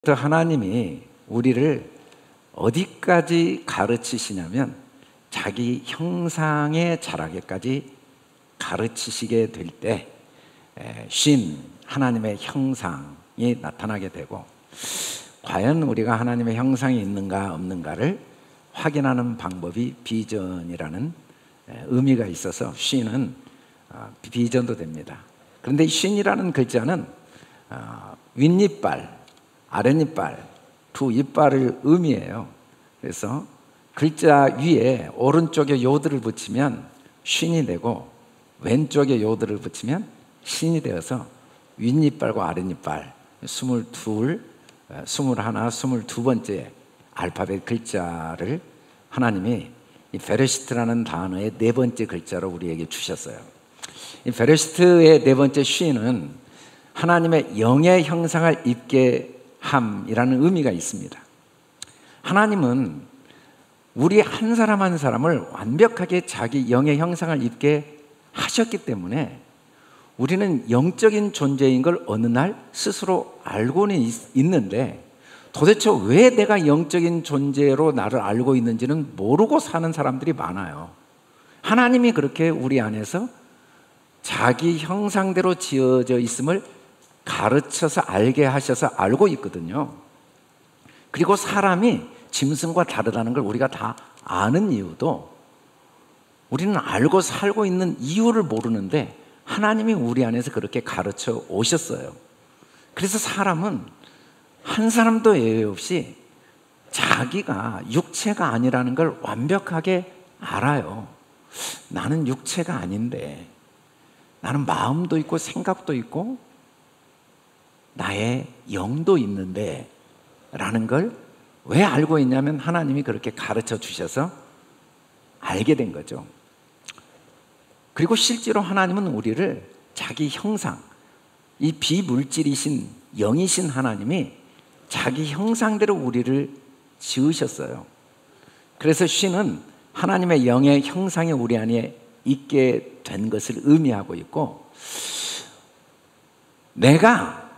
하나님이 우리를 어디까지 가르치시냐면 자기 형상에 자라게까지 가르치시게 될 때 신 하나님의 형상이 나타나게 되고, 과연 우리가 하나님의 형상이 있는가 없는가를 확인하는 방법이 비전이라는 의미가 있어서 신은 비전도 됩니다. 그런데 이 신이라는 글자는 윗이빨, 아랫이빨, 두 이빨을 의미해요. 그래서 글자 위에 오른쪽에 요들을 붙이면 쉰이 되고 왼쪽에 요들을 붙이면 신이 되어서 윗이빨과 아랫이빨 22, 21, 22번째 알파벳 글자를 하나님이 이 베레시트라는 단어의 네 번째 글자로 우리에게 주셨어요. 이 베레시트의 네 번째 쉰은 하나님의 영의 형상을 입게 함이라는 의미가 있습니다. 하나님은 우리 한 사람 한 사람을 완벽하게 자기 영의 형상을 입게 하셨기 때문에 우리는 영적인 존재인 걸 어느 날 스스로 알고는 있는데, 도대체 왜 내가 영적인 존재로 나를 알고 있는지는 모르고 사는 사람들이 많아요. 하나님이 그렇게 우리 안에서 자기 형상대로 지어져 있음을 가르쳐서 알게 하셔서 알고 있거든요. 그리고 사람이 짐승과 다르다는 걸 우리가 다 아는 이유도, 우리는 알고 살고 있는 이유를 모르는데 하나님이 우리 안에서 그렇게 가르쳐 오셨어요. 그래서 사람은 한 사람도 예외 없이 자기가 육체가 아니라는 걸 완벽하게 알아요. 나는 육체가 아닌데, 나는 마음도 있고 생각도 있고 나의 영도 있는데 라는 걸 왜 알고 있냐면 하나님이 그렇게 가르쳐 주셔서 알게 된 거죠. 그리고 실제로 하나님은 우리를 자기 형상, 이 비물질이신 영이신 하나님이 자기 형상대로 우리를 지으셨어요. 그래서 신은 하나님의 영의 형상이 우리 안에 있게 된 것을 의미하고 있고, 내가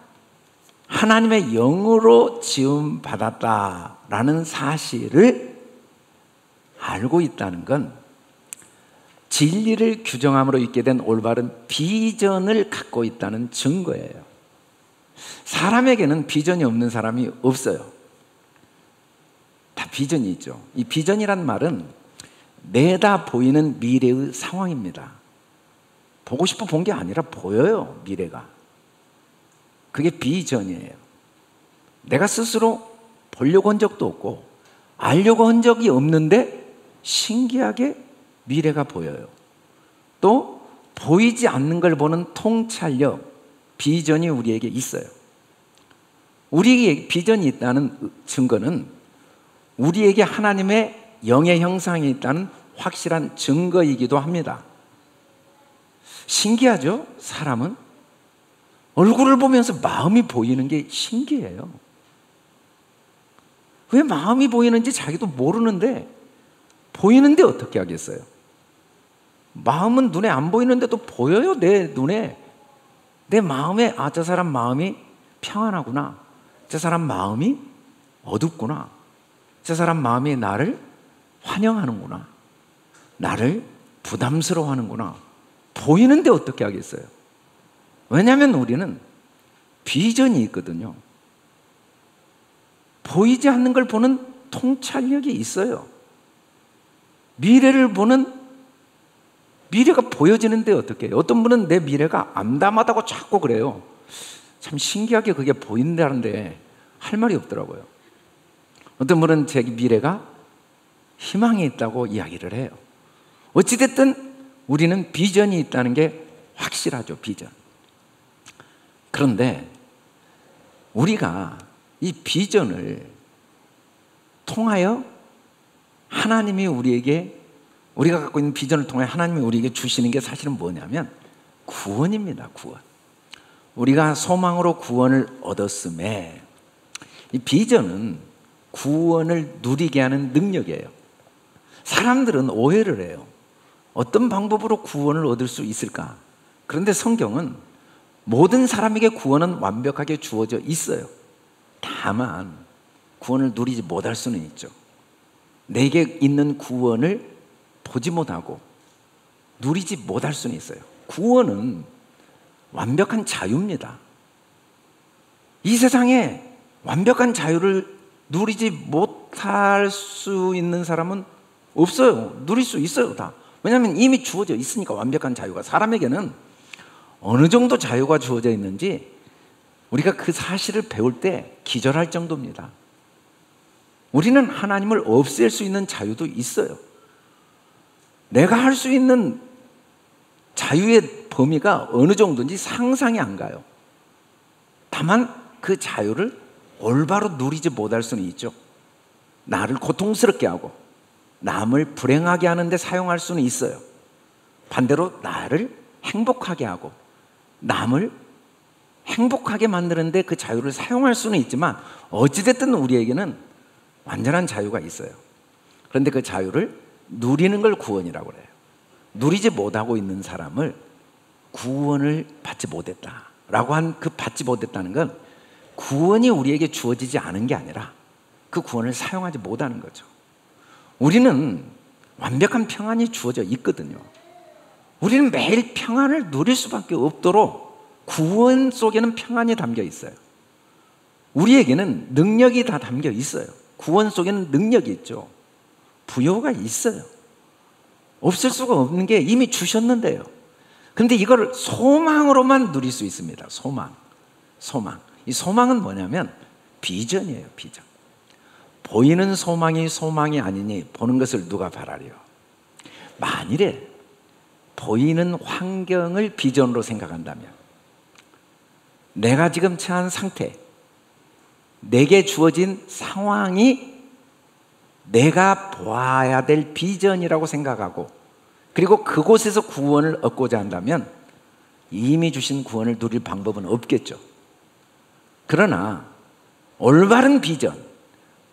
하나님의 영으로 지음 받았다라는 사실을 알고 있다는 건 진리를 규정함으로 있게 된 올바른 비전을 갖고 있다는 증거예요. 사람에게는 비전이 없는 사람이 없어요. 다 비전이 있죠. 이 비전이란 말은 내다 보이는 미래의 상황입니다. 보고 싶어 본 게 아니라 보여요, 미래가. 그게 비전이에요. 내가 스스로 보려고 한 적도 없고 알려고 한 적이 없는데 신기하게 미래가 보여요. 또 보이지 않는 걸 보는 통찰력, 비전이 우리에게 있어요. 우리에게 비전이 있다는 증거는 우리에게 하나님의 영의 형상이 있다는 확실한 증거이기도 합니다. 신기하죠? 사람은 얼굴을 보면서 마음이 보이는 게 신기해요. 왜 마음이 보이는지 자기도 모르는데 보이는데 어떻게 하겠어요? 마음은 눈에 안 보이는데도 보여요. 내 눈에, 내 마음에, 저 사람 마음이 평안하구나, 저 사람 마음이 어둡구나, 저 사람 마음이 나를 환영하는구나, 나를 부담스러워하는구나. 보이는데 어떻게 하겠어요? 왜냐하면 우리는 비전이 있거든요. 보이지 않는 걸 보는 통찰력이 있어요. 미래를 보는, 미래가 보여지는데 어떻게 해요? 어떤 분은 내 미래가 암담하다고 자꾸 그래요. 참 신기하게 그게 보인다는데 할 말이 없더라고요. 어떤 분은 제 미래가 희망이 있다고 이야기를 해요. 어찌됐든 우리는 비전이 있다는 게 확실하죠, 비전. 그런데 우리가 이 비전을 통하여 하나님이 우리에게, 우리가 갖고 있는 비전을 통해 하나님이 우리에게 주시는 게 사실은 뭐냐면 구원입니다. 구원. 우리가 소망으로 구원을 얻었음에 이 비전은 구원을 누리게 하는 능력이에요. 사람들은 오해를 해요. 어떤 방법으로 구원을 얻을 수 있을까? 그런데 성경은 모든 사람에게 구원은 완벽하게 주어져 있어요. 다만 구원을 누리지 못할 수는 있죠. 내게 있는 구원을 보지 못하고 누리지 못할 수는 있어요. 구원은 완벽한 자유입니다. 이 세상에 완벽한 자유를 누리지 못할 수 있는 사람은 없어요. 누릴 수 있어요, 다. 왜냐하면 이미 주어져 있으니까. 완벽한 자유가 사람에게는 어느 정도 자유가 주어져 있는지 우리가 그 사실을 배울 때 기절할 정도입니다. 우리는 하나님을 없앨 수 있는 자유도 있어요. 내가 할 수 있는 자유의 범위가 어느 정도인지 상상이 안 가요. 다만 그 자유를 올바로 누리지 못할 수는 있죠. 나를 고통스럽게 하고 남을 불행하게 하는데 사용할 수는 있어요. 반대로 나를 행복하게 하고 남을 행복하게 만드는데 그 자유를 사용할 수는 있지만 어찌됐든 우리에게는 완전한 자유가 있어요. 그런데 그 자유를 누리는 걸 구원이라고 그래요. 누리지 못하고 있는 사람을 구원을 받지 못했다라고 한 그 받지 못했다는 건 구원이 우리에게 주어지지 않은 게 아니라 그 구원을 사용하지 못하는 거죠. 우리는 완벽한 평안이 주어져 있거든요. 우리는 매일 평안을 누릴 수밖에 없도록 구원 속에는 평안이 담겨 있어요. 우리에게는 능력이 다 담겨 있어요. 구원 속에는 능력이 있죠. 부여가 있어요. 없을 수가 없는 게 이미 주셨는데요. 그런데 이걸 소망으로만 누릴 수 있습니다. 소망. 이 소망은 뭐냐면 비전이에요. 비전. 보이는 소망이 소망이 아니니 보는 것을 누가 바라리요. 만일에 보이는 환경을 비전으로 생각한다면 내가 지금 처한 상태, 내게 주어진 상황이 내가 보아야 될 비전이라고 생각하고 그리고 그곳에서 구원을 얻고자 한다면 이미 주신 구원을 누릴 방법은 없겠죠. 그러나 올바른 비전,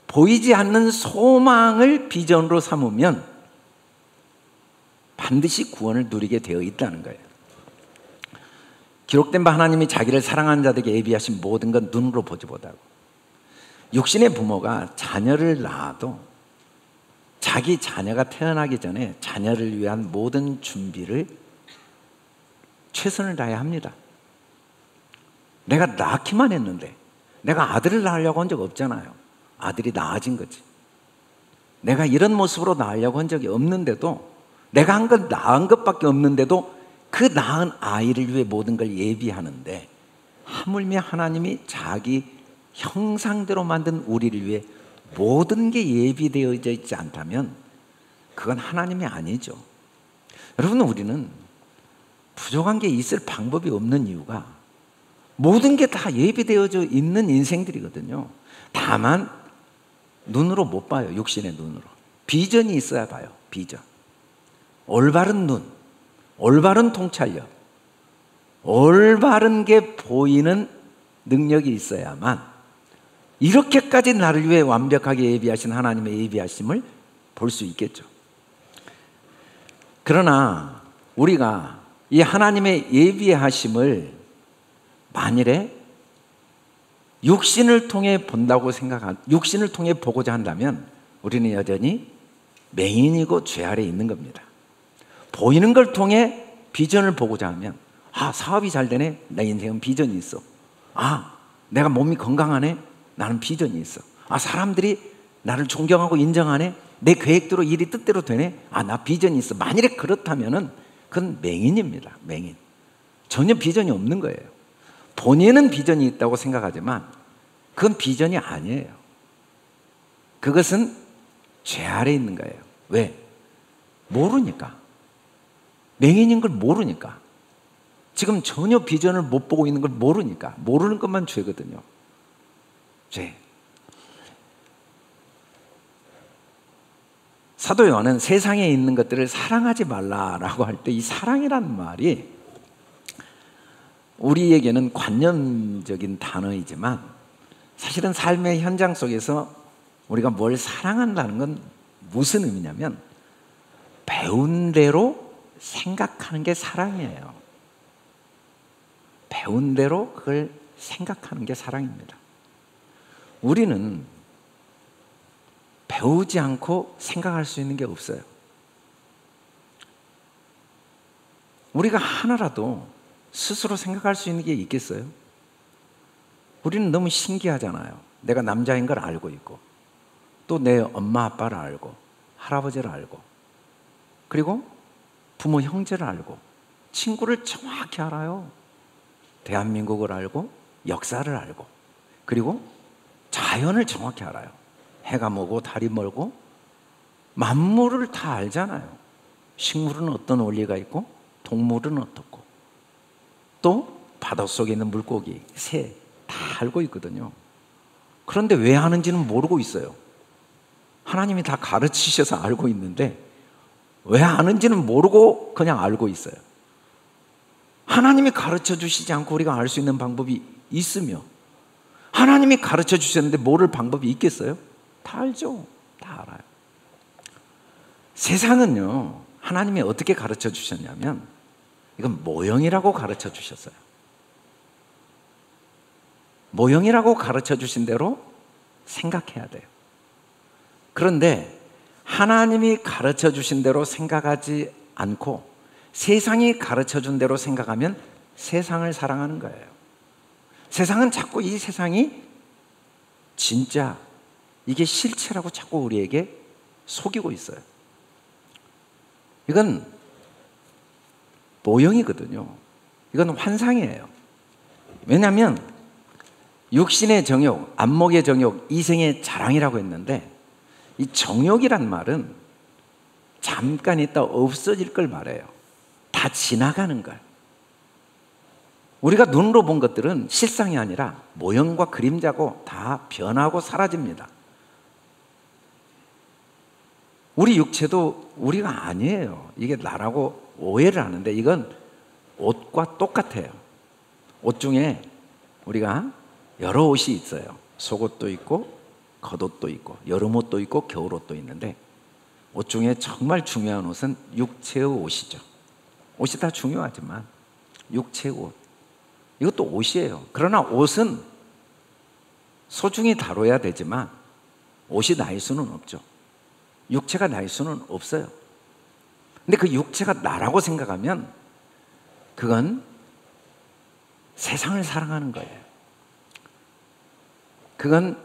보이지 않는 소망을 비전으로 삼으면 반드시 구원을 누리게 되어 있다는 거예요. 기록된 바 하나님이 자기를 사랑하는 자들에게 예비하신 모든 건 눈으로 보지 못하고 육신의 부모가 자녀를 낳아도 자기 자녀가 태어나기 전에 자녀를 위한 모든 준비를 최선을 다해야 합니다. 내가 낳기만 했는데 내가 아들을 낳으려고 한 적 없잖아요. 아들이 낳아진 거지. 내가 이런 모습으로 낳으려고 한 적이 없는데도 내가 한 건 낳은 것밖에 없는데도 그 낳은 아이를 위해 모든 걸 예비하는데 하물며 하나님이 자기 형상대로 만든 우리를 위해 모든 게 예비되어져 있지 않다면 그건 하나님이 아니죠. 여러분, 우리는 부족한 게 있을 방법이 없는 이유가 모든 게 다 예비되어져 있는 인생들이거든요. 다만 눈으로 못 봐요. 육신의 눈으로. 비전이 있어야 봐요. 비전. 올바른 눈, 올바른 통찰력, 올바른 게 보이는 능력이 있어야만 이렇게까지 나를 위해 완벽하게 예비하신 하나님의 예비하심을 볼 수 있겠죠. 그러나 우리가 이 하나님의 예비하심을 만일에 육신을 통해 본다고 육신을 통해 보고자 한다면 우리는 여전히 맹인이고 죄 아래에 있는 겁니다. 보이는 걸 통해 비전을 보고자 하면 사업이 잘 되네. 내 인생은 비전이 있어. 내가 몸이 건강하네. 나는 비전이 있어. 사람들이 나를 존경하고 인정하네. 내 계획대로 일이 뜻대로 되네. 나 비전이 있어. 만일에 그렇다면은 그건 맹인입니다. 맹인. 전혀 비전이 없는 거예요. 본인은 비전이 있다고 생각하지만 그건 비전이 아니에요. 그것은 죄 아래에 있는 거예요. 왜? 모르니까. 맹인인 걸 모르니까. 지금 전혀 비전을 못 보고 있는 걸 모르니까. 모르는 것만 죄거든요. 죄. 사도 요한은 세상에 있는 것들을 사랑하지 말라라고 할 때 이 사랑이라는 말이 우리에게는 관념적인 단어이지만 사실은 삶의 현장 속에서 우리가 뭘 사랑한다는 건 무슨 의미냐면 배운 대로 생각하는 게 사랑이에요. 배운 대로 그걸 생각하는 게 사랑입니다. 우리는 배우지 않고 생각할 수 있는 게 없어요. 우리가 하나라도 스스로 생각할 수 있는 게 있겠어요? 우리는 너무 신기하잖아요. 내가 남자인 걸 알고 있고, 또 내 엄마 아빠를 알고, 할아버지를 알고, 그리고 부모 형제를 알고, 친구를 정확히 알아요. 대한민국을 알고, 역사를 알고, 그리고 자연을 정확히 알아요. 해가 뭐고 달이 멀고 만물을 다 알잖아요. 식물은 어떤 원리가 있고, 동물은 어떻고, 또 바닷속에 있는 물고기, 새 다 알고 있거든요. 그런데 왜 하는지는 모르고 있어요. 하나님이 다 가르치셔서 알고 있는데 왜 하는지는 모르고 그냥 알고 있어요. 하나님이 가르쳐 주시지 않고 우리가 알 수 있는 방법이 있으며, 하나님이 가르쳐 주셨는데 모를 방법이 있겠어요? 다 알죠. 다 알아요. 세상은요, 하나님이 어떻게 가르쳐 주셨냐면 이건 모형이라고 가르쳐 주셨어요. 모형이라고 가르쳐 주신 대로 생각해야 돼요. 그런데 하나님이 가르쳐 주신 대로 생각하지 않고 세상이 가르쳐 준 대로 생각하면 세상을 사랑하는 거예요. 세상은 자꾸 이 세상이 진짜, 이게 실체라고 자꾸 우리에게 속이고 있어요. 이건 모형이거든요. 이건 환상이에요. 왜냐하면 육신의 정욕, 안목의 정욕, 이생의 자랑이라고 했는데, 이 정욕이란 말은 잠깐 있다 없어질 걸 말해요. 다 지나가는 걸. 우리가 눈으로 본 것들은 실상이 아니라 모형과 그림자고 다 변하고 사라집니다. 우리 육체도 우리가 아니에요. 이게 나라고 오해를 하는데 이건 옷과 똑같아요. 옷 중에 우리가 여러 옷이 있어요. 속옷도 있고 겉옷도 있고 여름옷도 있고 겨울옷도 있는데, 옷 중에 정말 중요한 옷은 육체의 옷이죠. 옷이 다 중요하지만 육체의 옷, 이것도 옷이에요. 그러나 옷은 소중히 다뤄야 되지만 옷이 나일 수는 없죠. 육체가 나일 수는 없어요. 근데 그 육체가 나라고 생각하면 그건 세상을 사랑하는 거예요. 그건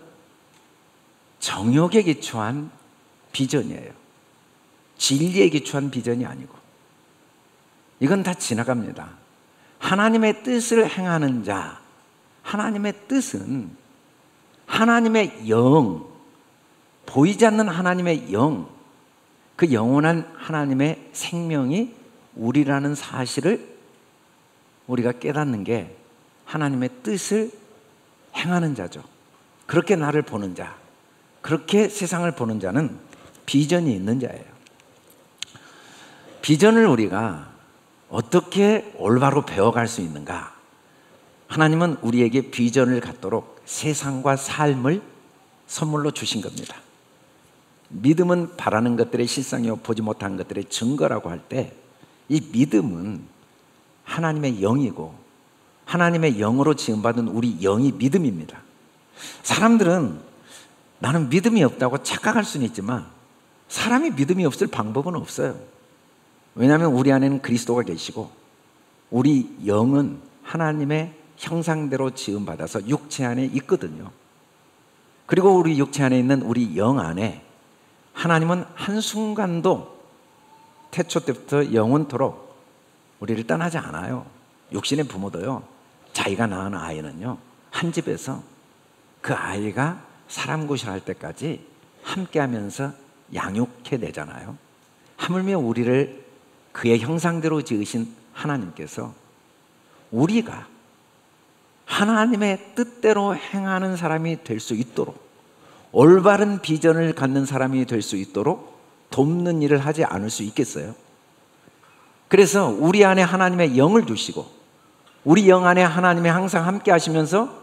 정욕에 기초한 비전이에요. 진리에 기초한 비전이 아니고, 이건 다 지나갑니다. 하나님의 뜻을 행하는 자, 하나님의 뜻은 하나님의 영, 보이지 않는 하나님의 영, 그 영원한 하나님의 생명이 우리라는 사실을 우리가 깨닫는 게 하나님의 뜻을 행하는 자죠. 그렇게 나를 보는 자, 그렇게 세상을 보는 자는 비전이 있는 자예요. 비전을 우리가 어떻게 올바로 배워갈 수 있는가? 하나님은 우리에게 비전을 갖도록 세상과 삶을 선물로 주신 겁니다. 믿음은 바라는 것들의 실상이요 보지 못한 것들의 증거라고 할 때, 이 믿음은 하나님의 영이고 하나님의 영으로 지음받은 우리 영이 믿음입니다. 사람들은 나는 믿음이 없다고 착각할 수는 있지만 사람이 믿음이 없을 방법은 없어요. 왜냐하면 우리 안에는 그리스도가 계시고 우리 영은 하나님의 형상대로 지음받아서 육체 안에 있거든요. 그리고 우리 육체 안에 있는 우리 영 안에 하나님은 한순간도 태초 때부터 영원토록 우리를 떠나지 않아요. 육신의 부모도요, 자기가 낳은 아이는요, 한 집에서 그 아이가 사람굿이할 때까지 함께 하면서 양육해내잖아요. 하물며 우리를 그의 형상대로 지으신 하나님께서 우리가 하나님의 뜻대로 행하는 사람이 될 수 있도록, 올바른 비전을 갖는 사람이 될 수 있도록 돕는 일을 하지 않을 수 있겠어요? 그래서 우리 안에 하나님의 영을 두시고 우리 영 안에 하나님이 항상 함께 하시면서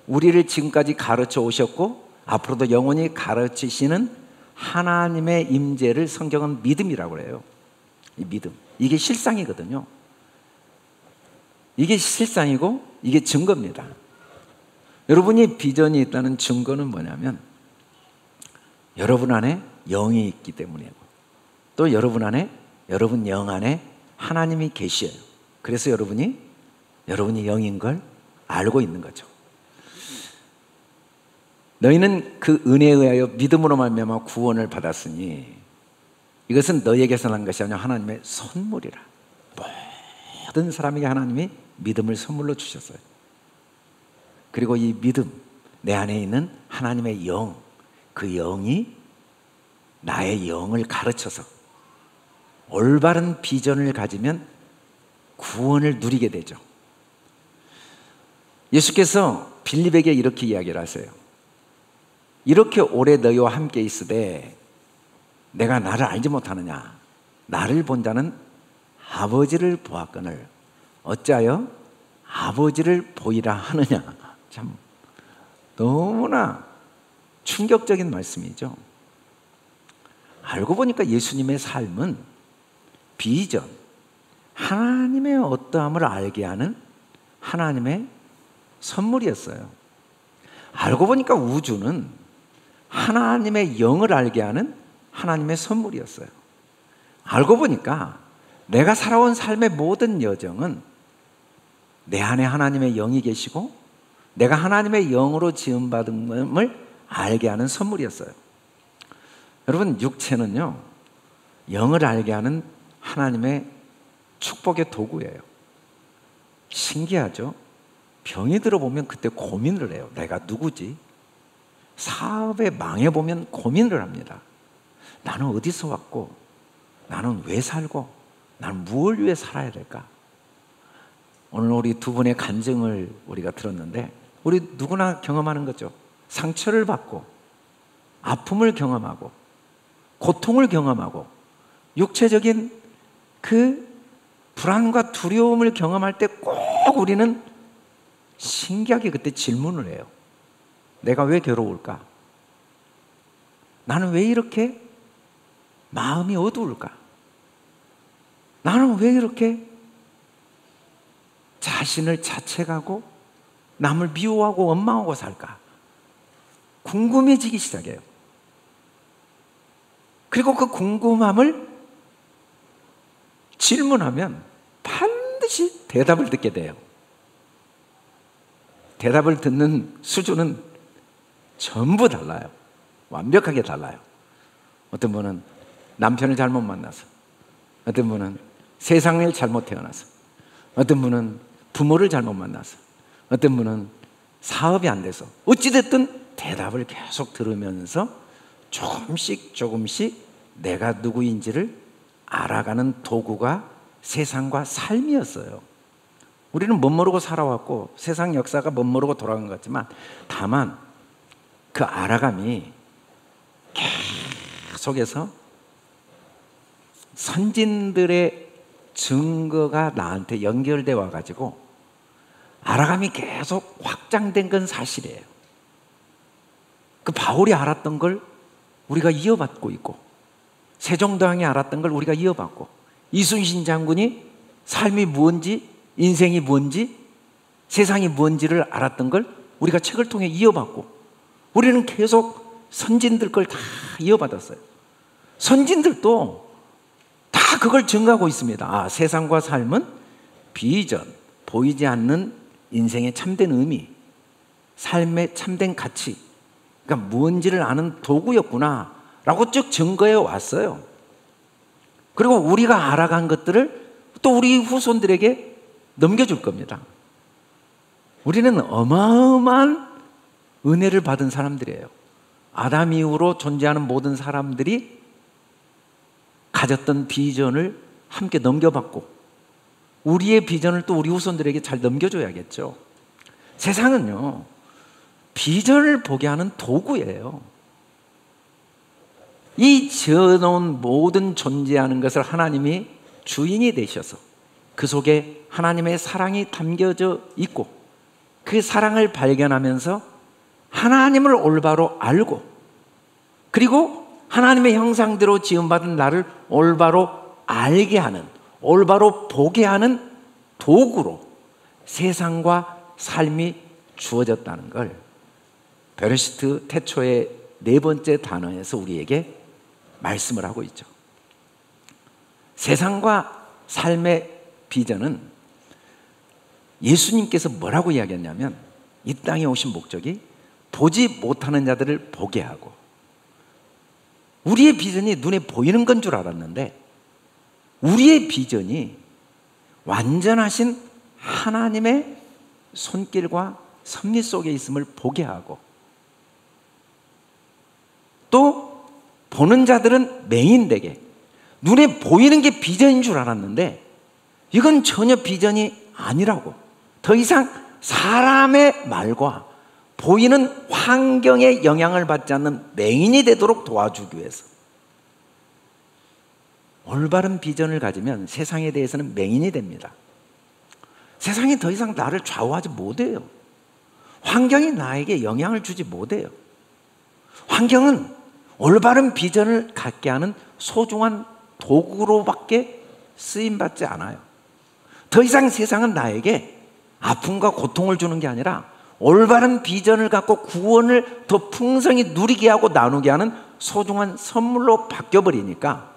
우리를 지금까지 가르쳐 오셨고 앞으로도 영원히 가르치시는 하나님의 임재를 성경은 믿음이라고 해요. 이 믿음, 이게 실상이거든요. 이게 실상이고 이게 증거입니다. 여러분이 비전이 있다는 증거는 뭐냐면 여러분 안에 영이 있기 때문이고 또 여러분 영 안에 하나님이 계셔요. 그래서 여러분이 영인 걸 알고 있는 거죠. 너희는 그 은혜에 의하여 믿음으로 말미암아 구원을 받았으니 이것은 너희에게서 난 것이 아니라 하나님의 선물이라. 모든 사람에게 하나님이 믿음을 선물로 주셨어요. 그리고 이 믿음, 내 안에 있는 하나님의 영, 그 영이 나의 영을 가르쳐서 올바른 비전을 가지면 구원을 누리게 되죠. 예수께서 빌립에게 이렇게 이야기를 하세요. 이렇게 오래 너희와 함께 있으되 내가 나를 알지 못하느냐? 나를 본 자는 아버지를 보았거늘 어찌하여 아버지를 보이라 하느냐? 참 너무나 충격적인 말씀이죠. 알고 보니까 예수님의 삶은 비전, 하나님의 어떠함을 알게 하는 하나님의 선물이었어요. 알고 보니까 우주는 하나님의 영을 알게 하는 하나님의 선물이었어요. 알고 보니까 내가 살아온 삶의 모든 여정은 내 안에 하나님의 영이 계시고 내가 하나님의 영으로 지음받은 것을 알게 하는 선물이었어요. 여러분, 육체는요, 영을 알게 하는 하나님의 축복의 도구예요. 신기하죠? 병이 들어보면 그때 고민을 해요. 내가 누구지? 사업에 망해보면 고민을 합니다. 나는 어디서 왔고 나는 왜 살고 나는 무엇을 위해 살아야 될까? 오늘 우리 두 분의 간증을 우리가 들었는데 우리 누구나 경험하는 거죠. 상처를 받고 아픔을 경험하고 고통을 경험하고 육체적인 그 불안과 두려움을 경험할 때 꼭 우리는 신기하게 그때 질문을 해요. 내가 왜 괴로울까? 나는 왜 이렇게 마음이 어두울까? 나는 왜 이렇게 자신을 자책하고 남을 미워하고 원망하고 살까? 궁금해지기 시작해요. 그리고 그 궁금함을 질문하면 반드시 대답을 듣게 돼요. 대답을 듣는 수준은 전부 달라요. 완벽하게 달라요. 어떤 분은 남편을 잘못 만나서, 어떤 분은 세상을 잘못 태어나서, 어떤 분은 부모를 잘못 만나서, 어떤 분은 사업이 안 돼서, 어찌됐든 대답을 계속 들으면서 조금씩 내가 누구인지를 알아가는 도구가 세상과 삶이었어요. 우리는 못 모르고 살아왔고 세상 역사가 못 모르고 돌아간 것 같지만 다만 그 알아감이 계속해서 선진들의 증거가 나한테 연결돼 와가지고 알아감이 계속 확장된 건 사실이에요. 그 바울이 알았던 걸 우리가 이어받고 있고 세종대왕이 알았던 걸 우리가 이어받고 이순신 장군이 삶이 뭔지 인생이 뭔지 세상이 뭔지를 알았던 걸 우리가 책을 통해 이어받고 우리는 계속 선진들 걸 다 이어받았어요. 선진들도 다 그걸 증거하고 있습니다. 아, 세상과 삶은 비전, 보이지 않는 인생의 참된 의미, 삶의 참된 가치, 그러니까 뭔지를 아는 도구였구나 라고 쭉 증거해 왔어요. 그리고 우리가 알아간 것들을 또 우리 후손들에게 넘겨줄 겁니다. 우리는 어마어마한 은혜를 받은 사람들이에요. 아담 이후로 존재하는 모든 사람들이 가졌던 비전을 함께 넘겨받고 우리의 비전을 또 우리 후손들에게 잘 넘겨줘야겠죠. 세상은요, 비전을 보게 하는 도구예요. 이 지어놓은 모든 존재하는 것을 하나님이 주인이 되셔서 그 속에 하나님의 사랑이 담겨져 있고 그 사랑을 발견하면서 하나님을 올바로 알고 그리고 하나님의 형상대로 지음받은 나를 올바로 알게 하는, 올바로 보게 하는 도구로 세상과 삶이 주어졌다는 걸 베르시트 태초의 네 번째 단어에서 우리에게 말씀을 하고 있죠. 세상과 삶의 비전은 예수님께서 뭐라고 이야기했냐면 이 땅에 오신 목적이 보지 못하는 자들을 보게 하고, 우리의 비전이 눈에 보이는 건 줄 알았는데 우리의 비전이 완전하신 하나님의 손길과 섭리 속에 있음을 보게 하고, 또 보는 자들은 맹인되게, 눈에 보이는 게 비전인 줄 알았는데 이건 전혀 비전이 아니라고, 더 이상 사람의 말과 보이는 환경의 영향을 받지 않는 맹인이 되도록 도와주기 위해서, 올바른 비전을 가지면 세상에 대해서는 맹인이 됩니다. 세상이 더 이상 나를 좌우하지 못해요. 환경이 나에게 영향을 주지 못해요. 환경은 올바른 비전을 갖게 하는 소중한 도구로밖에 쓰임받지 않아요. 더 이상 세상은 나에게 아픔과 고통을 주는 게 아니라 올바른 비전을 갖고 구원을 더 풍성히 누리게 하고 나누게 하는 소중한 선물로 바뀌어버리니까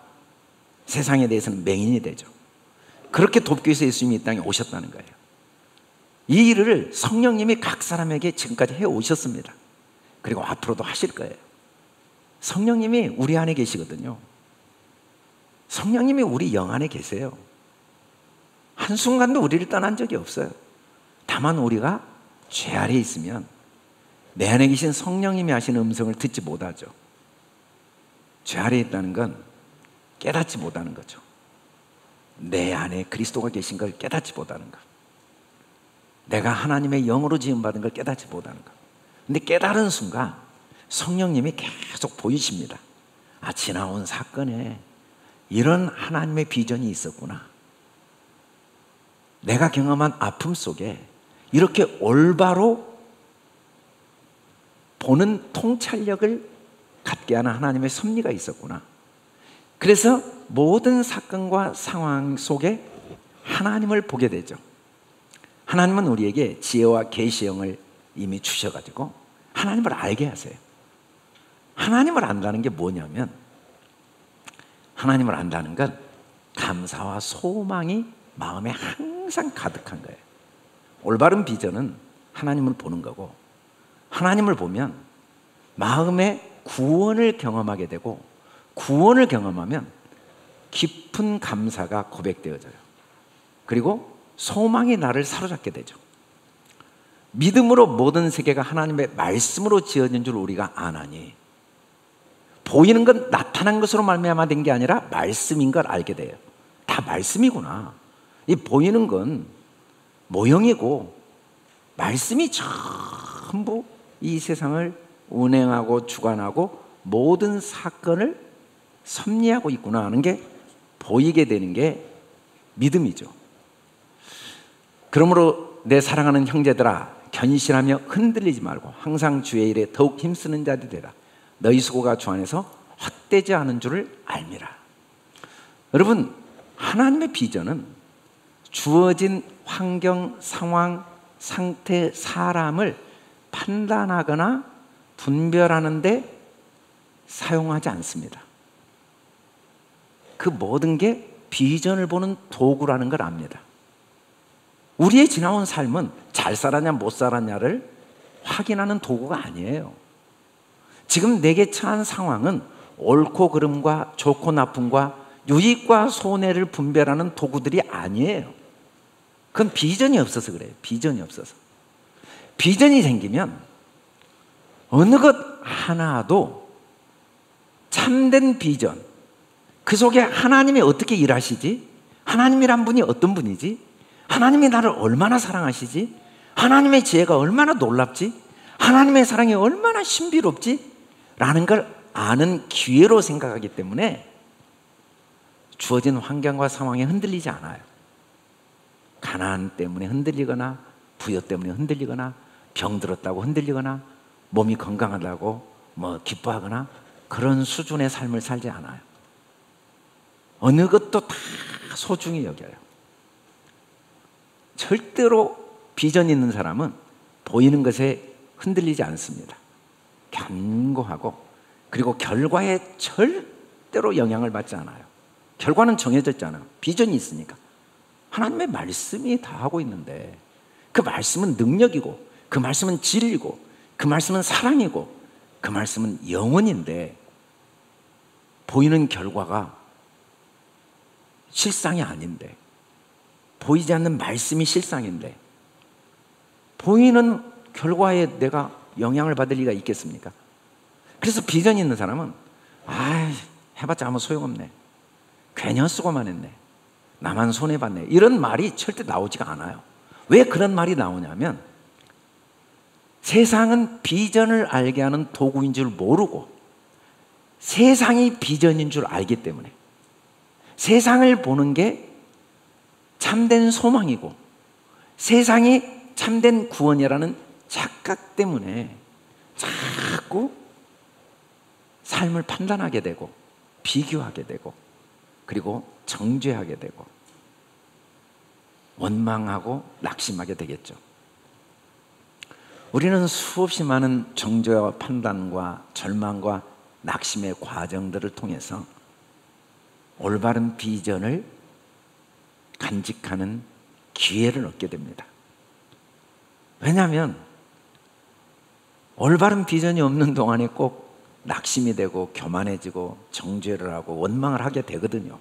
세상에 대해서는 맹인이 되죠. 그렇게 돕기 위해서 예수님이 이 땅에 오셨다는 거예요. 이 일을 성령님이 각 사람에게 지금까지 해오셨습니다. 그리고 앞으로도 하실 거예요. 성령님이 우리 안에 계시거든요. 성령님이 우리 영 안에 계세요. 한순간도 우리를 떠난 적이 없어요. 다만 우리가 죄 아래에 있으면 내 안에 계신 성령님이 하시는 음성을 듣지 못하죠. 죄 아래에 있다는 건 깨닫지 못하는 거죠. 내 안에 그리스도가 계신 걸 깨닫지 못하는 것, 내가 하나님의 영으로 지음받은 걸 깨닫지 못하는 것. 근데 깨달은 순간 성령님이 계속 보이십니다. 아, 지나온 사건에 이런 하나님의 비전이 있었구나. 내가 경험한 아픔 속에 이렇게 올바로 보는 통찰력을 갖게 하는 하나님의 섭리가 있었구나. 그래서 모든 사건과 상황 속에 하나님을 보게 되죠. 하나님은 우리에게 지혜와 계시형을 이미 주셔가지고 하나님을 알게 하세요. 하나님을 안다는 게 뭐냐면, 하나님을 안다는 건 감사와 소망이 마음에 항상 가득한 거예요. 올바른 비전은 하나님을 보는 거고, 하나님을 보면 마음의 구원을 경험하게 되고, 구원을 경험하면 깊은 감사가 고백되어져요. 그리고 소망이 나를 사로잡게 되죠. 믿음으로 모든 세계가 하나님의 말씀으로 지어진 줄 우리가 아나니, 보이는 건 나타난 것으로 말미암아 된 게 아니라 말씀인 걸 알게 돼요. 다 말씀이구나. 이 보이는 건 모형이고 말씀이 전부 이 세상을 운행하고 주관하고 모든 사건을 섭리하고 있구나 하는 게 보이게 되는 게 믿음이죠. 그러므로 내 사랑하는 형제들아, 견실하며 흔들리지 말고 항상 주의 일에 더욱 힘쓰는 자들이 되라. 너희 수고가 주 안에서 헛되지 않은 줄을 알미라. 여러분, 하나님의 비전은 주어진 환경, 상황, 상태, 사람을 판단하거나 분별하는 데 사용하지 않습니다. 그 모든 게 비전을 보는 도구라는 걸 압니다. 우리의 지나온 삶은 잘 살았냐 못 살았냐를 확인하는 도구가 아니에요. 지금 내게 처한 상황은 옳고 그름과 좋고 나쁨과 유익과 손해를 분별하는 도구들이 아니에요. 그건 비전이 없어서 그래요. 비전이 없어서. 비전이 생기면 어느 것 하나도 참된 비전, 그 속에 하나님이 어떻게 일하시지? 하나님이란 분이 어떤 분이지? 하나님이 나를 얼마나 사랑하시지? 하나님의 지혜가 얼마나 놀랍지? 하나님의 사랑이 얼마나 신비롭지? 라는 걸 아는 기회로 생각하기 때문에 주어진 환경과 상황에 흔들리지 않아요. 가난 때문에 흔들리거나 부여 때문에 흔들리거나 병들었다고 흔들리거나 몸이 건강하다고 기뻐하거나 그런 수준의 삶을 살지 않아요. 어느 것도 다 소중히 여겨요. 절대로 비전 있는 사람은 보이는 것에 흔들리지 않습니다. 견고하고, 그리고 결과에 절대로 영향을 받지 않아요. 결과는 정해졌잖아요. 비전이 있으니까. 하나님의 말씀이 다 하고 있는데, 그 말씀은 능력이고, 그 말씀은 진리고, 그 말씀은 사랑이고, 그 말씀은 영원인데, 보이는 결과가 실상이 아닌데, 보이지 않는 말씀이 실상인데, 보이는 결과에 내가 영향을 받을 리가 있겠습니까? 그래서 비전이 있는 사람은 해봤자 아무 소용없네, 괜히 헛수고만 했네, 나만 손해봤네, 이런 말이 절대 나오지가 않아요. 왜 그런 말이 나오냐면, 세상은 비전을 알게 하는 도구인 줄 모르고 세상이 비전인 줄 알기 때문에, 세상을 보는 게 참된 소망이고 세상이 참된 구원이라는 착각 때문에 자꾸 삶을 판단하게 되고, 비교하게 되고, 그리고 정죄하게 되고, 원망하고 낙심하게 되겠죠. 우리는 수없이 많은 정죄와 판단과 절망과 낙심의 과정들을 통해서 올바른 비전을 간직하는 기회를 얻게 됩니다. 왜냐하면 올바른 비전이 없는 동안에 꼭 낙심이 되고 교만해지고 정죄를 하고 원망을 하게 되거든요.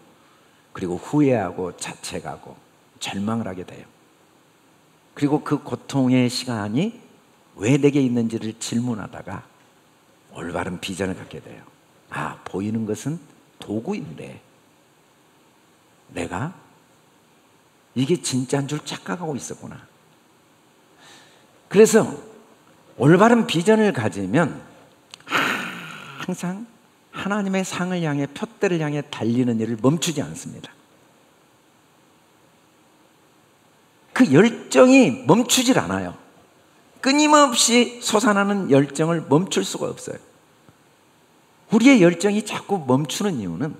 그리고 후회하고 자책하고 절망을 하게 돼요. 그리고 그 고통의 시간이 왜 내게 있는지를 질문하다가 올바른 비전을 갖게 돼요. 보이는 것은 도구인데 내가 이게 진짜인 줄 착각하고 있었구나. 그래서 올바른 비전을 가지면 항상 하나님의 상을 향해, 표대를 향해 달리는 일을 멈추지 않습니다. 그 열정이 멈추질 않아요. 끊임없이 솟아나는 열정을 멈출 수가 없어요. 우리의 열정이 자꾸 멈추는 이유는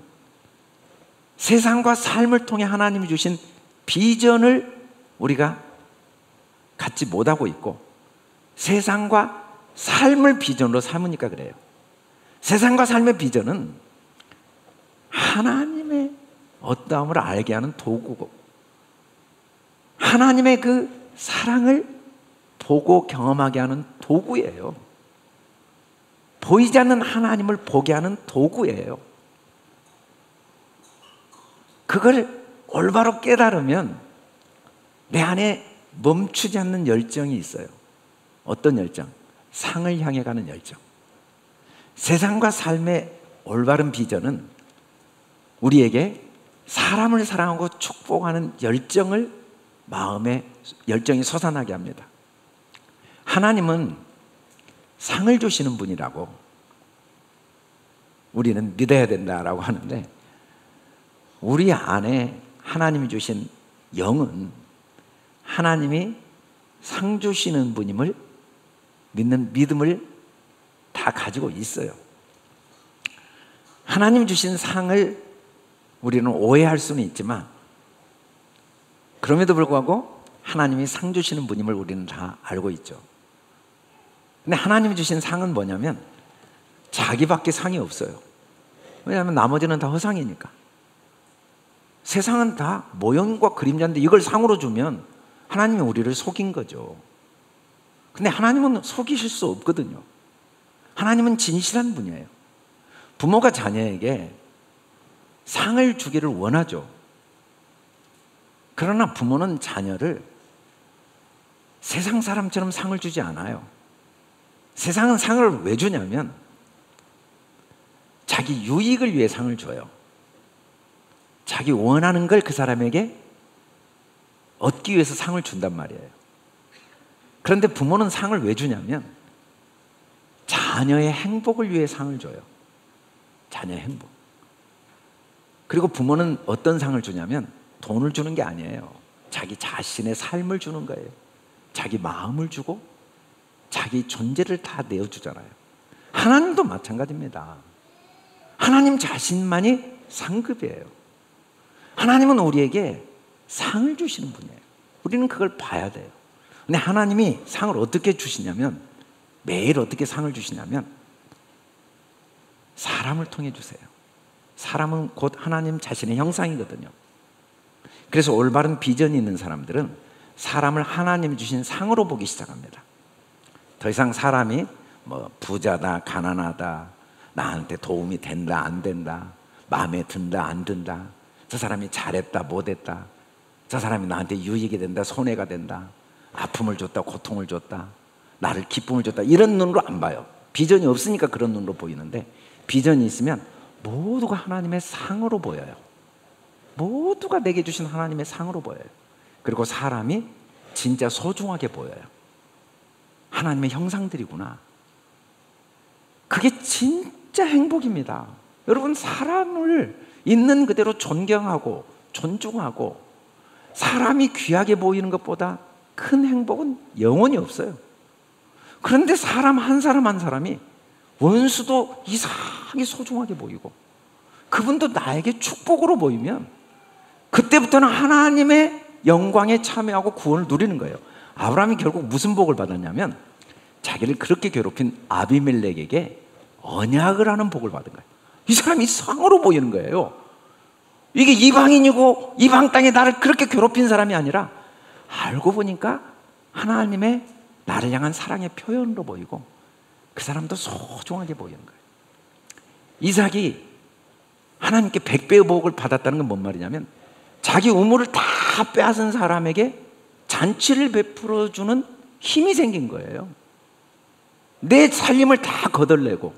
세상과 삶을 통해 하나님이 주신 비전을 우리가 갖지 못하고 있고, 세상과 삶을 비전으로 삼으니까 그래요. 세상과 삶의 비전은 하나님의 어떠함을 알게 하는 도구고, 하나님의 그 사랑을 보고 경험하게 하는 도구예요. 보이지 않는 하나님을 보게 하는 도구예요. 그걸 올바로 깨달으면 내 안에 멈추지 않는 열정이 있어요. 어떤 열정? 상을 향해 가는 열정. 세상과 삶의 올바른 비전은 우리에게 사람을 사랑하고 축복하는 열정을, 마음에 열정이 솟아나게 합니다. 하나님은 상을 주시는 분이라고 우리는 믿어야 된다라고 하는데, 우리 안에 하나님이 주신 영은 하나님이 상 주시는 분임을 믿는 믿음을 다 가지고 있어요. 하나님 주신 상을 우리는 오해할 수는 있지만, 그럼에도 불구하고 하나님이 상 주시는 분임을 우리는 다 알고 있죠. 근데 하나님이 주신 상은 뭐냐면 자기밖에 상이 없어요. 왜냐하면 나머지는 다 허상이니까. 세상은 다 모형과 그림자인데 이걸 상으로 주면 하나님이 우리를 속인 거죠. 근데 하나님은 속이실 수 없거든요. 하나님은 진실한 분이에요. 부모가 자녀에게 상을 주기를 원하죠. 그러나 부모는 자녀를 세상 사람처럼 상을 주지 않아요. 세상은 상을 왜 주냐면 자기 유익을 위해 상을 줘요. 자기 원하는 걸 그 사람에게 얻기 위해서 상을 준단 말이에요. 그런데 부모는 상을 왜 주냐면 자녀의 행복을 위해 상을 줘요. 자녀의 행복. 그리고 부모는 어떤 상을 주냐면 돈을 주는 게 아니에요. 자기 자신의 삶을 주는 거예요. 자기 마음을 주고 자기 존재를 다 내어주잖아요. 하나님도 마찬가지입니다. 하나님 자신만이 상급이에요. 하나님은 우리에게 상을 주시는 분이에요. 우리는 그걸 봐야 돼요. 근데 하나님이 상을 어떻게 주시냐면, 매일 어떻게 상을 주시냐면 사람을 통해 주세요. 사람은 곧 하나님 자신의 형상이거든요. 그래서 올바른 비전이 있는 사람들은 사람을 하나님이 주신 상으로 보기 시작합니다. 더 이상 사람이 뭐 부자다, 가난하다, 나한테 도움이 된다, 안 된다, 마음에 든다, 안 든다, 저 사람이 잘했다, 못했다, 저 사람이 나한테 유익이 된다, 손해가 된다, 아픔을 줬다, 고통을 줬다, 나를 기쁨을 줬다, 이런 눈으로 안 봐요. 비전이 없으니까 그런 눈으로 보이는데, 비전이 있으면 모두가 하나님의 상으로 보여요. 모두가 내게 주신 하나님의 상으로 보여요. 그리고 사람이 진짜 소중하게 보여요. 하나님의 형상들이구나. 그게 진짜 행복입니다. 여러분, 사람을 있는 그대로 존경하고 존중하고 사람이 귀하게 보이는 것보다 큰 행복은 영원히 없어요. 그런데 사람 한 사람 한 사람이 원수도 이상하게 소중하게 보이고 그분도 나에게 축복으로 보이면 그때부터는 하나님의 영광에 참여하고 구원을 누리는 거예요. 아브라함이 결국 무슨 복을 받았냐면 자기를 그렇게 괴롭힌 아비멜렉에게 언약을 하는 복을 받은 거예요. 이 사람이 상으로 보이는 거예요. 이게 이방인이고 이방 땅에 나를 그렇게 괴롭힌 사람이 아니라 알고 보니까 하나님의 나를 향한 사랑의 표현으로 보이고 그 사람도 소중하게 보이는 거예요. 이삭이 하나님께 100배의 복을 받았다는 건 뭔 말이냐면 자기 우물을 다 빼앗은 사람에게 잔치를 베풀어주는 힘이 생긴 거예요. 내 살림을 다 거덜내고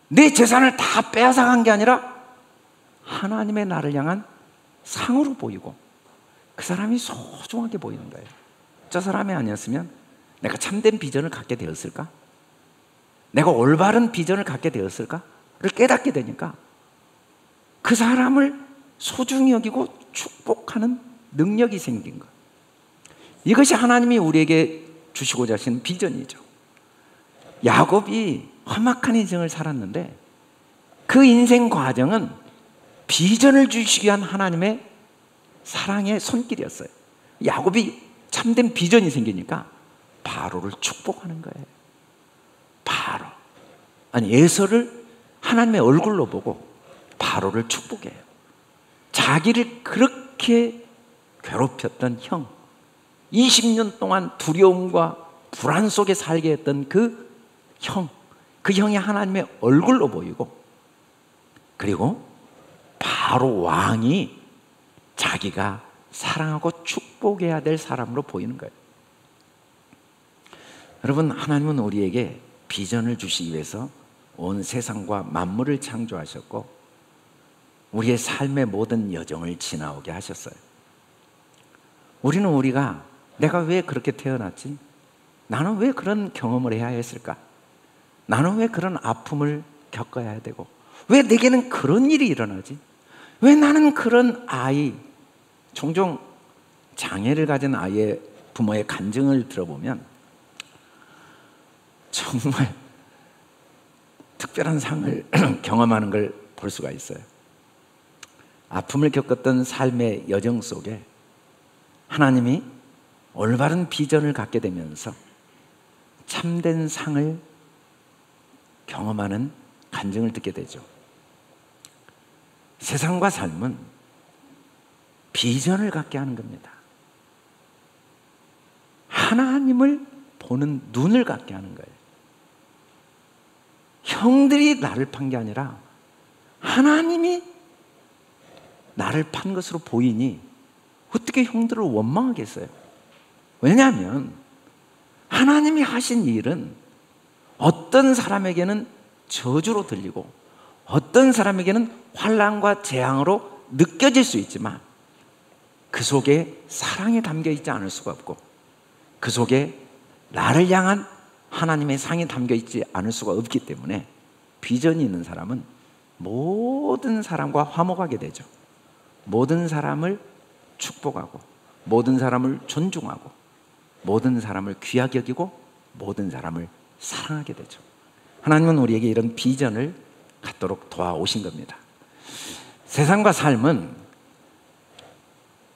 내 재산을 다 빼앗아간 게 아니라 하나님의 나를 향한 상으로 보이고 그 사람이 소중하게 보이는 거예요. 저 사람이 아니었으면 내가 참된 비전을 갖게 되었을까? 내가 올바른 비전을 갖게 되었을까? 를 깨닫게 되니까 그 사람을 소중히 여기고 축복하는 능력이 생긴 것. 이것이 하나님이 우리에게 주시고자 하신 비전이죠. 야곱이 험악한 인생을 살았는데 그 인생 과정은 비전을 주시기 위한 하나님의 사랑의 손길이었어요. 야곱이 참된 비전이 생기니까 바로를 축복하는 거예요. 바로. 아니, 에서를 하나님의 얼굴로 보고 바로를 축복해요. 자기를 그렇게 괴롭혔던 형, 20년 동안 두려움과 불안 속에 살게 했던 그 형, 그 형이 하나님의 얼굴로 보이고 그리고 바로 왕이 자기가 사랑하고 축복해야 될 사람으로 보이는 거예요. 여러분, 하나님은 우리에게 비전을 주시기 위해서 온 세상과 만물을 창조하셨고 우리의 삶의 모든 여정을 지나오게 하셨어요. 우리는 우리가 내가 왜 그렇게 태어났지? 나는 왜 그런 경험을 해야 했을까? 나는 왜 그런 아픔을 겪어야 되고 왜 내게는 그런 일이 일어나지? 왜 나는 그런 아이, 종종 장애를 가진 아이의 부모의 간증을 들어보면 정말 특별한 상을 경험하는 걸 볼 수가 있어요. 아픔을 겪었던 삶의 여정 속에 하나님이 올바른 비전을 갖게 되면서 참된 상을 경험하는 간증을 듣게 되죠. 세상과 삶은 비전을 갖게 하는 겁니다. 하나님을 보는 눈을 갖게 하는 거예요. 형들이 나를 판 게 아니라 하나님이 나를 판 것으로 보이니 어떻게 형들을 원망하겠어요? 왜냐하면 하나님이 하신 일은 어떤 사람에게는 저주로 들리고 어떤 사람에게는 환난과 재앙으로 느껴질 수 있지만 그 속에 사랑이 담겨 있지 않을 수가 없고 그 속에 나를 향한 하나님의 상이 담겨 있지 않을 수가 없기 때문에 비전이 있는 사람은 모든 사람과 화목하게 되죠. 모든 사람을 축복하고 모든 사람을 존중하고 모든 사람을 귀하게 여기고 모든 사람을 사랑하게 되죠. 하나님은 우리에게 이런 비전을 갖도록 도와오신 겁니다. 세상과 삶은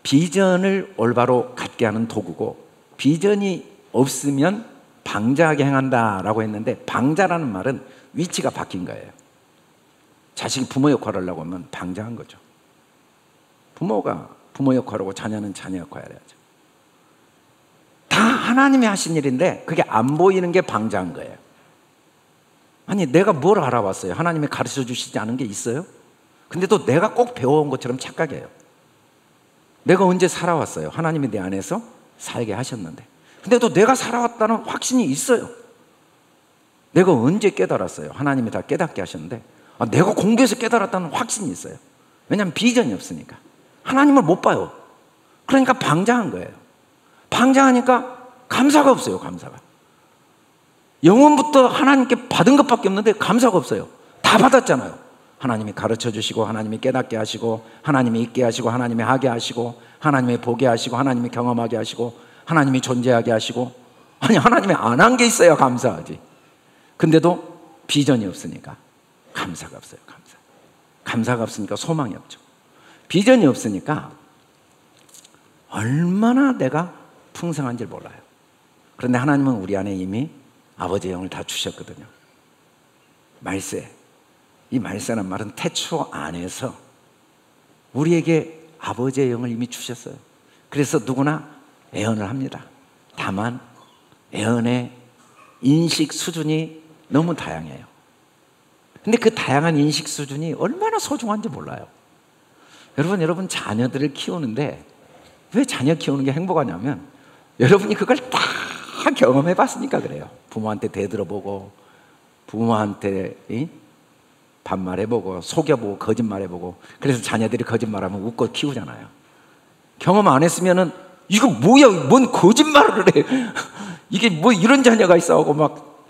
비전을 올바로 갖게 하는 도구고 비전이 없으면 방자하게 행한다라고 했는데 방자라는 말은 위치가 바뀐 거예요. 자식이 부모 역할을 하려고 하면 방자한 거죠. 부모가 부모 역할하고 자녀는 자녀 역할을 해야죠. 다 하나님이 하신 일인데 그게 안 보이는 게 방자한 거예요. 아니, 내가 뭘 알아봤어요? 하나님이 가르쳐 주시지 않은 게 있어요? 근데 또 내가 꼭 배워온 것처럼 착각해요. 내가 언제 살아왔어요? 하나님이 내 안에서 살게 하셨는데. 근데 또 내가 살아왔다는 확신이 있어요. 내가 언제 깨달았어요? 하나님이 다 깨닫게 하셨는데 내가 공부해서 깨달았다는 확신이 있어요. 왜냐하면 비전이 없으니까. 하나님을 못 봐요. 그러니까 방자한 거예요. 방자하니까 감사가 없어요. 감사가. 영원부터 하나님께 받은 것밖에 없는데 감사가 없어요. 다 받았잖아요. 하나님이 가르쳐 주시고, 하나님이 깨닫게 하시고, 하나님이 있게 하시고, 하나님이 하게 하시고, 하나님이 보게 하시고, 하나님이 경험하게 하시고, 하나님이 존재하게 하시고. 아니, 하나님이 안 한 게 있어야 감사하지. 근데도 비전이 없으니까 감사가 없어요. 감사가 없으니까 소망이 없죠. 비전이 없으니까 얼마나 내가 풍성한지 몰라요. 그런데 하나님은 우리 안에 이미 아버지의 영을 다 주셨거든요. 말세. 이 말세란 말은 태초 안에서 우리에게 아버지의 영을 이미 주셨어요. 그래서 누구나 애언을 합니다. 다만 애언의 인식 수준이 너무 다양해요. 근데 그 다양한 인식 수준이 얼마나 소중한지 몰라요. 여러분 자녀들을 키우는데 왜 자녀 키우는 게 행복하냐면 여러분이 그걸 다 경험해 봤으니까 그래요. 부모한테 대들어보고, 부모한테 반말해보고, 속여보고, 거짓말해보고. 그래서 자녀들이 거짓말하면 웃고 키우잖아요. 경험 안 했으면은 이거 뭐야, 뭔 거짓말을 해. 이게 뭐 이런 자녀가 있어 하고 막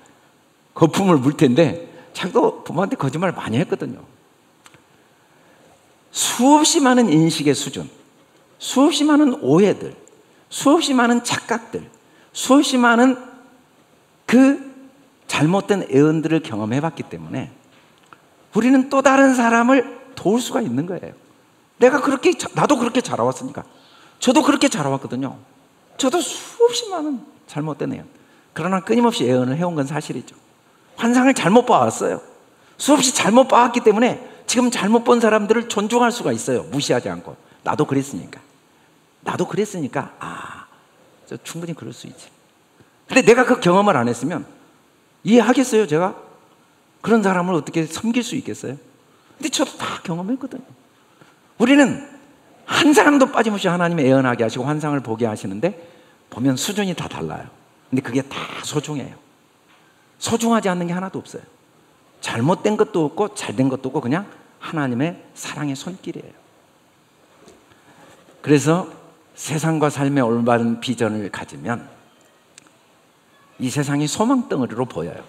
거품을 물 텐데 자기도 부모한테 거짓말 많이 했거든요. 수없이 많은 인식의 수준, 수없이 많은 오해들, 수없이 많은 착각들, 수없이 많은 그 잘못된 애언들을 경험해봤기 때문에 우리는 또 다른 사람을 도울 수가 있는 거예요. 나도 그렇게 자라왔으니까. 저도 그렇게 자라왔거든요. 저도 수없이 많은 잘못된 애언. 그러나 끊임없이 애언을 해온 건 사실이죠. 환상을 잘못 봐왔어요. 수없이 잘못 봐왔기 때문에 지금 잘못 본 사람들을 존중할 수가 있어요. 무시하지 않고. 나도 그랬으니까. 저 충분히 그럴 수 있지. 근데 내가 그 경험을 안 했으면 이해하겠어요, 제가? 그런 사람을 어떻게 섬길 수 있겠어요? 근데 저도 다 경험했거든요. 우리는 한 사람도 빠짐없이 하나님이 애언하게 하시고 환상을 보게 하시는데 보면 수준이 다 달라요. 근데 그게 다 소중해요. 소중하지 않는 게 하나도 없어요. 잘못된 것도 없고 잘된 것도 없고 그냥 하나님의 사랑의 손길이에요. 그래서 세상과 삶의 올바른 비전을 가지면 이 세상이 소망덩어리로 보여요.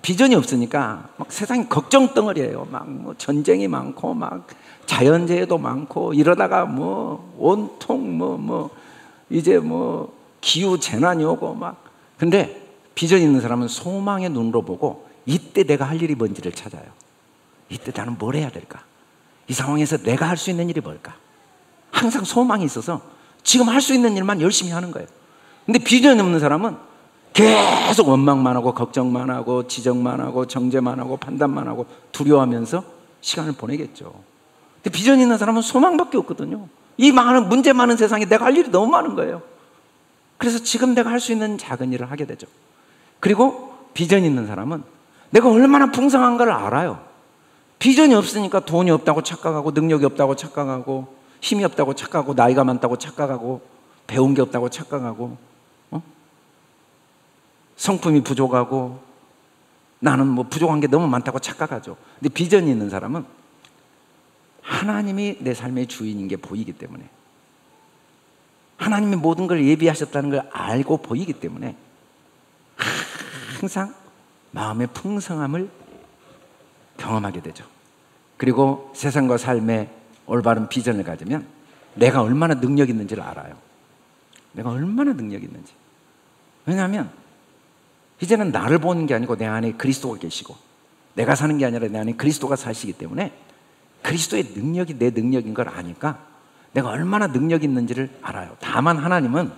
비전이 없으니까 막 세상이 걱정덩어리예요. 막 뭐 전쟁이 많고 막 자연재해도 많고 이러다가 뭐 온통 이제 뭐 기후 재난이 오고 막. 근데 비전 있는 사람은 소망의 눈으로 보고 이때 내가 할 일이 뭔지를 찾아요. 이때 나는 뭘 해야 될까? 이 상황에서 내가 할 수 있는 일이 뭘까? 항상 소망이 있어서 지금 할 수 있는 일만 열심히 하는 거예요. 근데 비전이 없는 사람은 계속 원망만 하고 걱정만 하고 지적만 하고 정죄만 하고 판단만 하고 두려워하면서 시간을 보내겠죠. 근데 비전이 있는 사람은 소망밖에 없거든요. 이 많은 문제 많은 세상에 내가 할 일이 너무 많은 거예요. 그래서 지금 내가 할 수 있는 작은 일을 하게 되죠. 그리고 비전이 있는 사람은 내가 얼마나 풍성한 걸 알아요. 비전이 없으니까 돈이 없다고 착각하고 능력이 없다고 착각하고 힘이 없다고 착각하고 나이가 많다고 착각하고 배운 게 없다고 착각하고 성품이 부족하고 나는 뭐 부족한 게 너무 많다고 착각하죠. 근데 비전이 있는 사람은 하나님이 내 삶의 주인인 게 보이기 때문에 하나님이 모든 걸 예비하셨다는 걸 알고 보이기 때문에 항상 마음의 풍성함을 경험하게 되죠. 그리고 세상과 삶의 올바른 비전을 가지면 내가 얼마나 능력 있는지를 알아요. 내가 얼마나 능력 있는지. 왜냐하면 이제는 나를 보는 게 아니고 내 안에 그리스도가 계시고 내가 사는 게 아니라 내 안에 그리스도가 사시기 때문에 그리스도의 능력이 내 능력인 걸 아니까 내가 얼마나 능력 있는지를 알아요. 다만 하나님은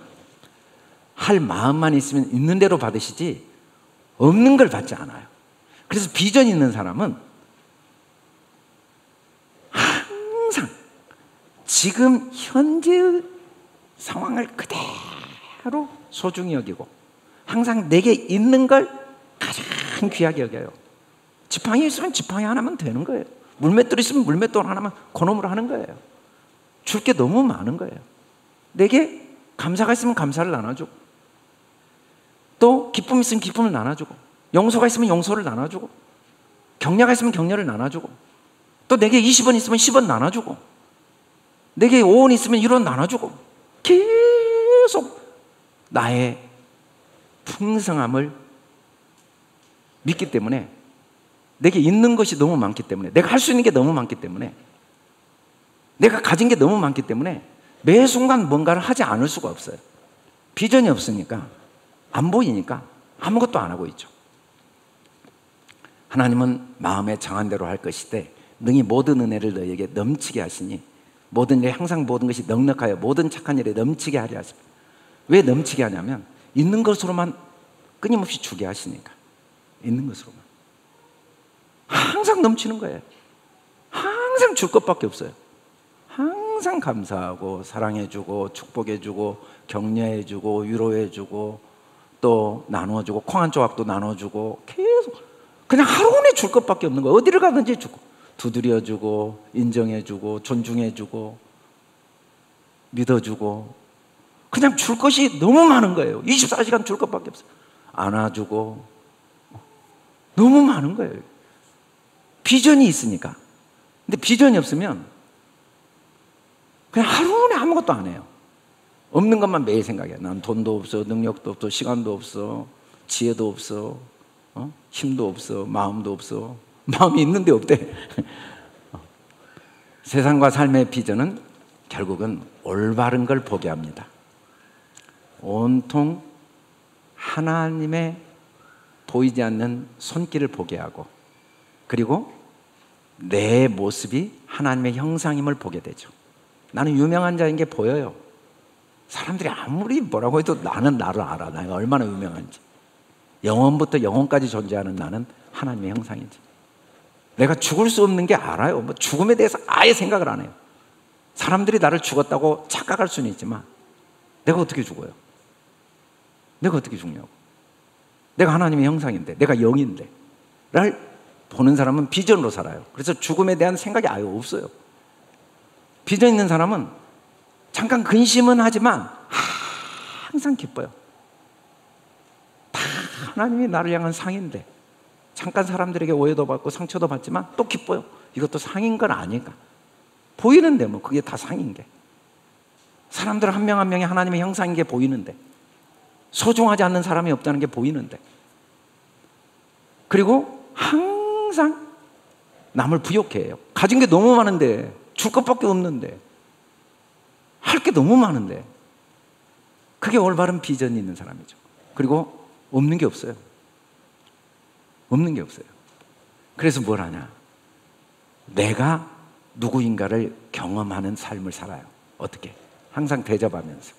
할 마음만 있으면 있는 대로 받으시지 없는 걸 받지 않아요. 그래서 비전이 있는 사람은 항상 지금 현재의 상황을 그대로 소중히 여기고 항상 내게 있는 걸 가장 귀하게 여겨요. 지팡이 있으면 지팡이 하나면 되는 거예요. 물맷돌 있으면 물맷돌 하나만 그놈으로 하는 거예요. 줄 게 너무 많은 거예요. 내게 감사가 있으면 감사를 나눠주고, 또 기쁨이 있으면 기쁨을 나눠주고, 용서가 있으면 용서를 나눠주고, 격려가 있으면 격려를 나눠주고, 또 내게 20원 있으면 10원 나눠주고, 내게 5원 있으면 1원 나눠주고, 계속 나의 풍성함을 믿기 때문에, 내게 있는 것이 너무 많기 때문에, 내가 할 수 있는 게 너무 많기 때문에, 내가 가진 게 너무 많기 때문에 매 순간 뭔가를 하지 않을 수가 없어요. 비전이 없으니까, 안 보이니까 아무것도 안 하고 있죠. 하나님은 마음에 정한 대로 할 것이되 능히 모든 은혜를 너희에게 넘치게 하시니 모든 일에 항상 모든 것이 넉넉하여 모든 착한 일에 넘치게 하려 하십니다. 왜 넘치게 하냐면 있는 것으로만 끊임없이 주게 하시니까. 있는 것으로만 항상 넘치는 거예요. 항상 줄 것밖에 없어요. 항상 감사하고 사랑해주고 축복해주고 격려해주고 위로해주고 또 나눠주고 콩 한 조각도 나눠주고 계속 그냥 하루 종일 줄 것밖에 없는 거예요. 어디를 가든지 주고 두드려주고 인정해주고 존중해주고 믿어주고 그냥 줄 것이 너무 많은 거예요. 24시간 줄 것밖에 없어요. 안아주고 너무 많은 거예요. 비전이 있으니까. 근데 비전이 없으면 그냥 하루 종일 아무것도 안 해요. 없는 것만 매일 생각해요. 난 돈도 없어, 능력도 없어, 시간도 없어, 지혜도 없어, 힘도 없어, 마음도 없어. 마음이 있는데 없대. 세상과 삶의 비전은 결국은 올바른 걸 보게 합니다. 온통 하나님의 보이지 않는 손길을 보게 하고, 그리고 내 모습이 하나님의 형상임을 보게 되죠. 나는 유명한 자인 게 보여요. 사람들이 아무리 뭐라고 해도 나는 나를 알아. 내가 얼마나 유명한지. 영원부터 영원까지 존재하는 나는 하나님의 형상이지. 내가 죽을 수 없는 게 알아요. 뭐 죽음에 대해서 아예 생각을 안 해요. 사람들이 나를 죽었다고 착각할 수는 있지만 내가 어떻게 죽어요? 내가 어떻게 죽냐고. 내가 하나님의 형상인데, 내가 영인데 를 보는 사람은 비전으로 살아요. 그래서 죽음에 대한 생각이 아예 없어요. 비전 있는 사람은 잠깐 근심은 하지만 항상 기뻐요. 다 하나님이 나를 향한 상인데 잠깐 사람들에게 오해도 받고 상처도 받지만 또 기뻐요. 이것도 상인 건 아니까. 보이는데 뭐 그게 다 상인 게. 사람들 한 명 한 명이 하나님의 형상인 게 보이는데, 소중하지 않는 사람이 없다는 게 보이는데, 그리고 항상 남을 부욕해 해요. 가진 게 너무 많은데, 줄 것밖에 없는데, 할 게 너무 많은데, 그게 올바른 비전이 있는 사람이죠. 그리고 없는 게 없어요. 없는 게 없어요. 그래서 뭘 하냐? 내가 누구인가를 경험하는 삶을 살아요. 어떻게? 항상 대접하면서.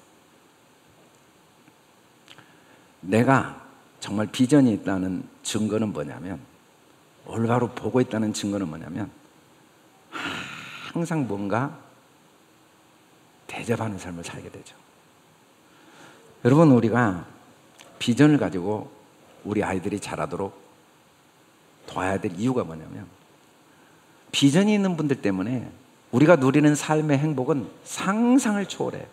내가 정말 비전이 있다는 증거는 뭐냐면, 올바로 보고 있다는 증거는 뭐냐면, 항상 뭔가 대접하는 삶을 살게 되죠. 여러분, 우리가 비전을 가지고 우리 아이들이 자라도록 도와야 될 이유가 뭐냐면, 비전이 있는 분들 때문에 우리가 누리는 삶의 행복은 상상을 초월해요.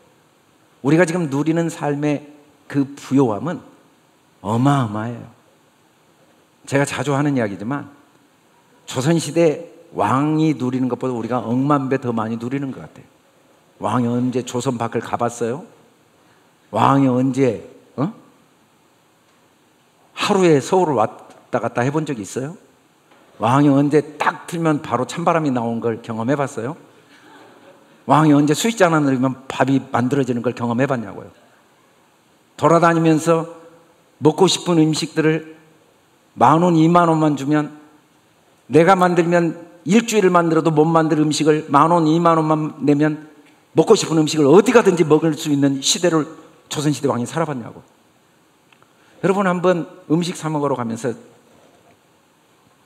우리가 지금 누리는 삶의 그 부요함은 어마어마해요. 제가 자주 하는 이야기지만 조선시대 왕이 누리는 것보다 우리가 억만 배 더 많이 누리는 것 같아요. 왕이 언제 조선 밖을 가봤어요? 왕이 언제 하루에 서울을 왔다 갔다 해본 적이 있어요? 왕이 언제 딱 틀면 바로 찬바람이 나온 걸 경험해 봤어요? 왕이 언제 스위치 하나 누르면 밥이 만들어지는 걸 경험해 봤냐고요? 돌아다니면서 먹고 싶은 음식들을 10,000원, 20,000원만 주면, 내가 만들면 일주일을 만들어도 못 만들 음식을 10,000원, 20,000원만 내면 먹고 싶은 음식을 어디 가든지 먹을 수 있는 시대를 조선시대 왕이 살아봤냐고. 여러분, 한번 음식 사 먹으러 가면서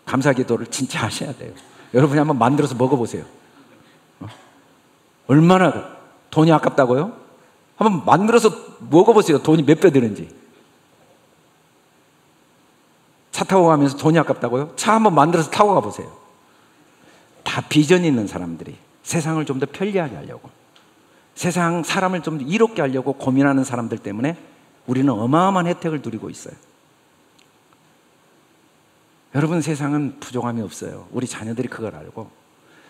감사 기도를 진짜 하셔야 돼요. 여러분이 한번 만들어서 먹어보세요. 얼마나 돈이 아깝다고요? 한번 만들어서 먹어보세요. 돈이 몇 배 드는지. 차 타고 가면서 돈이 아깝다고요? 차 한번 만들어서 타고 가보세요. 다 비전이 있는 사람들이 세상을 좀 더 편리하게 하려고, 세상 사람을 좀 더 이롭게 하려고 고민하는 사람들 때문에 우리는 어마어마한 혜택을 누리고 있어요. 여러분, 세상은 부족함이 없어요. 우리 자녀들이 그걸 알고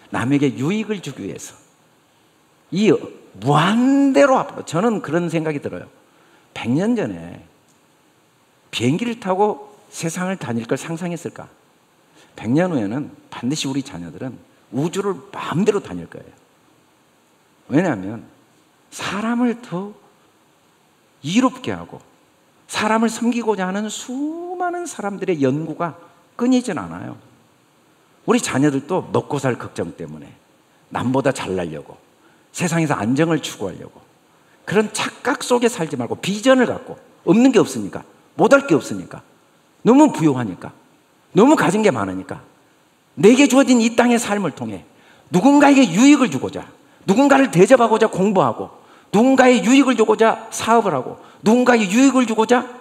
남에게 유익을 주기 위해서 이 무한대로 앞으로, 저는 그런 생각이 들어요. 100년 전에 비행기를 타고 세상을 다닐 걸 상상했을까? 100년 후에는 반드시 우리 자녀들은 우주를 마음대로 다닐 거예요. 왜냐하면 사람을 더 이롭게 하고 사람을 섬기고자 하는 수많은 사람들의 연구가 끊이진 않아요. 우리 자녀들도 먹고 살 걱정 때문에 남보다 잘나려고, 세상에서 안정을 추구하려고, 그런 착각 속에 살지 말고 비전을 갖고, 없는 게 없으니까, 못할 게 없으니까, 너무 부유하니까, 너무 가진 게 많으니까 내게 주어진 이 땅의 삶을 통해 누군가에게 유익을 주고자, 누군가를 대접하고자 공부하고, 누군가의 유익을 주고자 사업을 하고, 누군가에게 유익을 주고자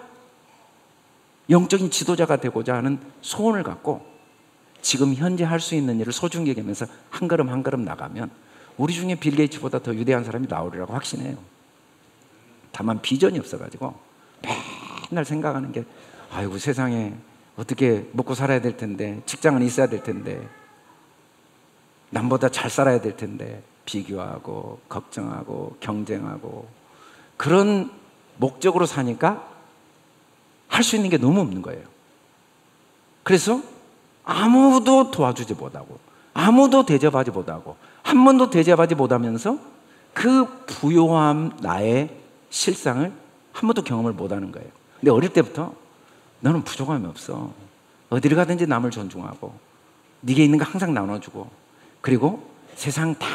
영적인 지도자가 되고자 하는 소원을 갖고 지금 현재 할 수 있는 일을 소중히 여기면서 한 걸음 한 걸음 나가면 우리 중에 빌 게이츠보다 더 위대한 사람이 나오리라고 확신해요. 다만 비전이 없어가지고 맨날 생각하는 게, 아이고 세상에 어떻게 먹고 살아야 될 텐데, 직장은 있어야 될 텐데, 남보다 잘 살아야 될 텐데, 비교하고 걱정하고 경쟁하고, 그런 목적으로 사니까 할 수 있는 게 너무 없는 거예요. 그래서 아무도 도와주지 못하고, 아무도 대접하지 못하고, 한 번도 대접하지 못하면서 그 부요함, 나의 실상을 한 번도 경험을 못하는 거예요. 근데 어릴 때부터 너는 부족함이 없어, 어디를 가든지 남을 존중하고, 네게 있는 거 항상 나눠주고, 그리고 세상 다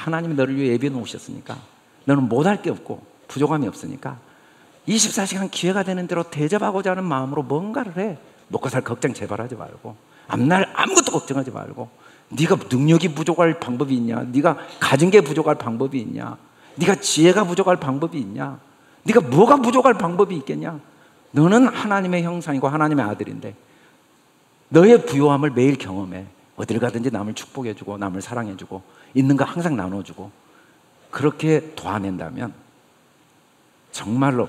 하나님이 너를 위해 예비해 놓으셨으니까 너는 못할 게 없고 부족함이 없으니까 24시간 기회가 되는 대로 대접하고자 하는 마음으로 뭔가를 해. 먹고 살 걱정 제발 하지 말고, 앞날 아무것도 걱정하지 말고, 네가 능력이 부족할 방법이 있냐, 네가 가진 게 부족할 방법이 있냐, 네가 지혜가 부족할 방법이 있냐, 네가 뭐가 부족할 방법이 있겠냐. 너는 하나님의 형상이고 하나님의 아들인데 너의 부요함을 매일 경험해. 어딜 가든지 남을 축복해주고 남을 사랑해주고 있는 거 항상 나눠주고, 그렇게 도와낸다면 정말로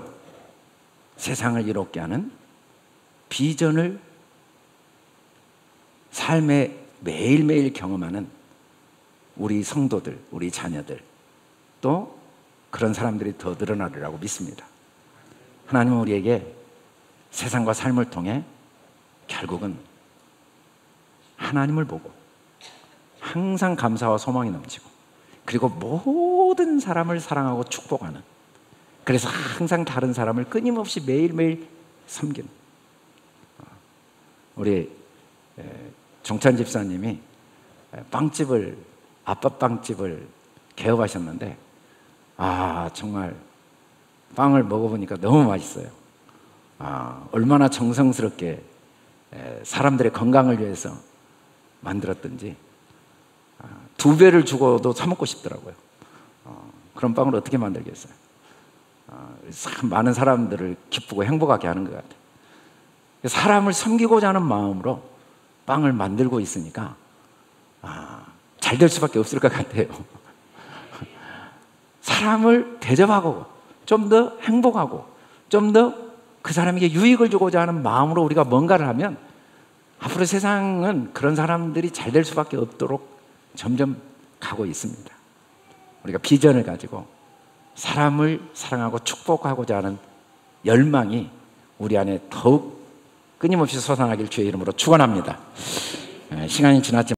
세상을 이롭게 하는 비전을 삶에 매일매일 경험하는 우리 성도들, 우리 자녀들, 또 그런 사람들이 더 늘어나리라고 믿습니다. 하나님은 우리에게 세상과 삶을 통해 결국은 하나님을 보고 항상 감사와 소망이 넘치고, 그리고 모든 사람을 사랑하고 축복하는, 그래서 항상 다른 사람을 끊임없이 매일매일 섬기는, 우리 정찬 집사님이 빵집을, 아빠빵집을 개업하셨는데, 정말 빵을 먹어보니까 너무 맛있어요. 얼마나 정성스럽게 사람들의 건강을 위해서 만들었던지 2배를 주고도 사 먹고 싶더라고요. 그런 빵을 어떻게 만들겠어요? 참 많은 사람들을 기쁘고 행복하게 하는 것 같아요. 사람을 섬기고자 하는 마음으로 빵을 만들고 있으니까 잘 될 수밖에 없을 것 같아요. 사람을 대접하고 좀 더 행복하고 좀 더 그 사람에게 유익을 주고자 하는 마음으로 우리가 뭔가를 하면 앞으로 세상은 그런 사람들이 잘 될 수밖에 없도록 점점 가고 있습니다. 우리가 비전을 가지고 사람을 사랑하고 축복하고자 하는 열망이 우리 안에 더욱 끊임없이 솟아나길 주의 이름으로 축원합니다. 시간이 지났지만